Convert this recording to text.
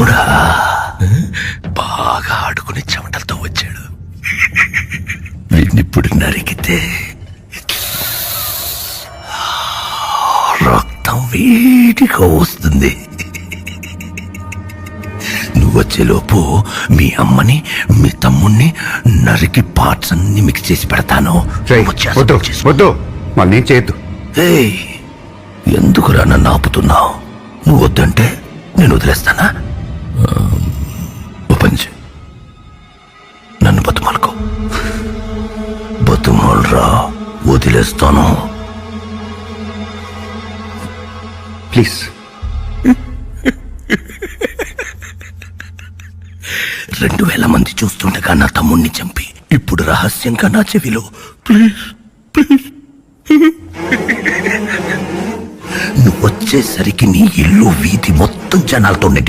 తమ్ముడా బాగా ఆడుకుని చెమటలతో వచ్చాడు. వీడినిప్పుడు నరికితే రక్తం వేడిగా వస్తుంది. నువ్వు వచ్చేలోపు మీ అమ్మని మీ తమ్ముణ్ణి నరికి పార్ట్స్ అన్ని మిక్స్ చేసి పెడతాను. వద్దు, మళ్ళీ చేయొద్దు. ఏయ్, ఎందుకురా నన్ను ఆపుతున్నావు? నువ్వు వద్దంటే నేను వదిలేస్తానా? ఓపెన్ చేయి, నన్ను బతుమాలుకో. బతుమాలరా, వదిలేస్తాను. ప్లీజ్. 2000 మంది చూస్తుండగా నా తమ్ముణ్ణి చంపి ఇప్పుడు రహస్యంగా నా చెవిలో ప్లీజ్ ప్లీజ్. నువ్వు వచ్చేసరికి నీ ఇల్లు వీధి మొత్తం జనాలతో నిండి